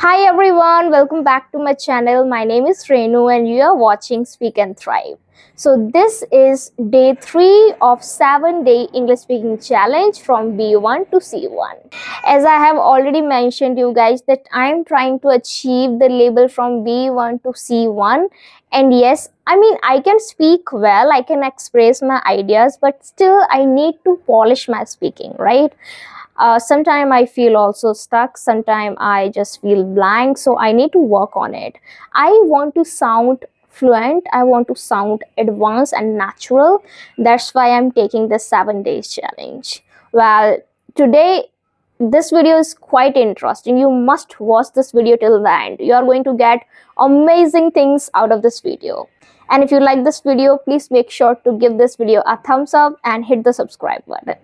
Hi everyone, welcome back to my channel. My name is Renu and you are watching Speak and Thrive. So this is day 3 of 7-day English speaking challenge from B1 to C1. As I have already mentioned you guys that I am trying to achieve the level from B1 to C1, and yes, I can speak well, I can express my ideas, but still I need to polish my speaking, right? Sometimes I feel also stuck, sometimes I just feel blank, so I need to work on it. I want to sound fluent, I want to sound advanced and natural. That's why I'm taking this 7 days challenge. Well, today this video is quite interesting. You must watch this video till the end. You are going to get amazing things out of this video. And if you like this video, please make sure to give this video a thumbs up and hit the subscribe button.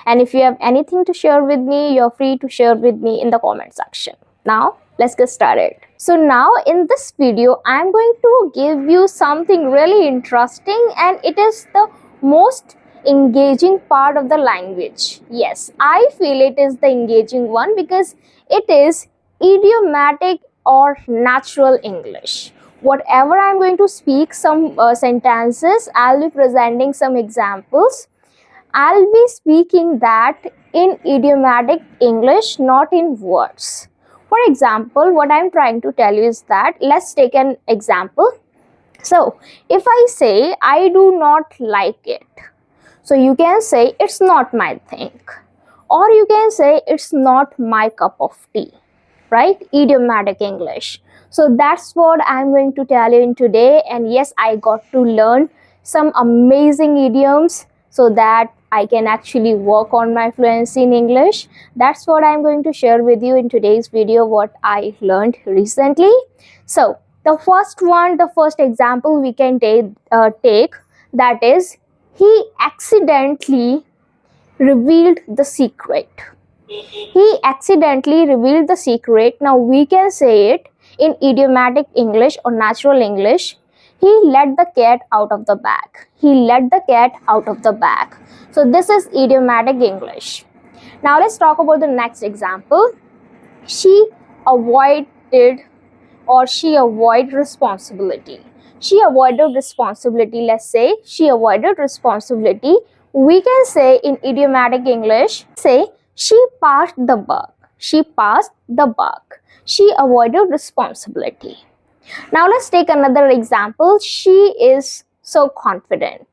And if you have anything to share with me, you're free to share with me in the comment section. Now, let's get started. So now in this video, I'm going to give you something really interesting, and it is the most engaging part of the language. Yes, I feel it is the engaging one because it is idiomatic or natural English. Whatever I'm going to speak some sentences, I'll be presenting some examples. I'll be speaking that in idiomatic English, not in words. For example, what I'm trying to tell you is that, let's take an example. So, if I say, I do not like it, so you can say, it's not my thing. Or you can say, it's not my cup of tea, right? Idiomatic English. So that's what I'm going to tell you in today. And yes, I got to learn some amazing idioms so that I can actually work on my fluency in English. That's what I'm going to share with you in today's video, what I learned recently. So the first example we can take, that is, he accidentally revealed the secret. He accidentally revealed the secret. Now we can say it in idiomatic English or natural English. He let the cat out of the bag. He let the cat out of the bag. So this is idiomatic English. Now let's talk about the next example. She avoided responsibility. She avoided responsibility. Let's say she avoided responsibility. We can say in idiomatic English, say she passed the buck. She passed the buck. She avoided responsibility. Now let's take another example. She is so confident.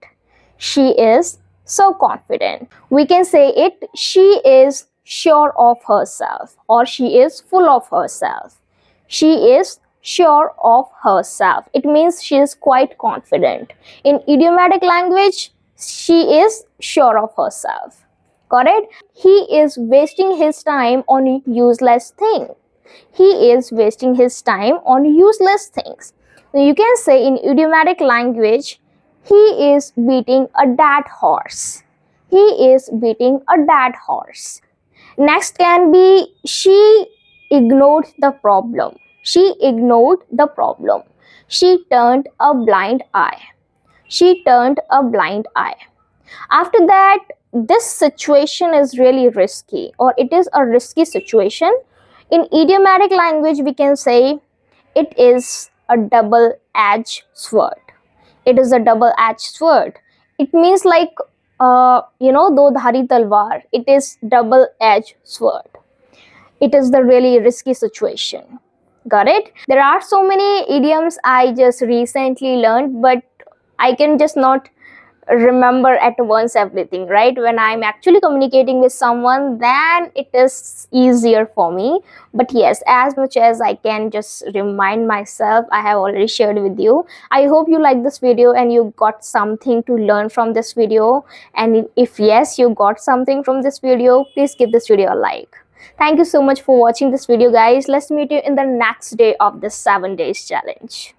She is so confident. We can say it, she is sure of herself, or she is full of herself. She is sure of herself. It means she is quite confident. In idiomatic language, she is sure of herself. Got it? He is wasting his time on useless things. He is wasting his time on useless things. So you can say in idiomatic language, he is beating a dead horse. He is beating a dead horse. Next can be, she ignored the problem. She ignored the problem. She turned a blind eye. She turned a blind eye. After that, this situation is really risky, or it is a risky situation. In idiomatic language, we can say it is a double-edged sword. It is a double-edged sword. It means like, do dhari talwar. It is double-edged sword. It is the really risky situation. Got it? There are so many idioms I just recently learned, but I can just not remember at once everything, right? When I'm actually communicating with someone, then it is easier for me. But yes, as much as I can just remind myself, I have already shared with you. I hope you like this video and you got something to learn from this video. And if yes, you got something from this video, please give this video a like. Thank you so much for watching this video, guys. Let's meet you in the next day of this 7 days challenge.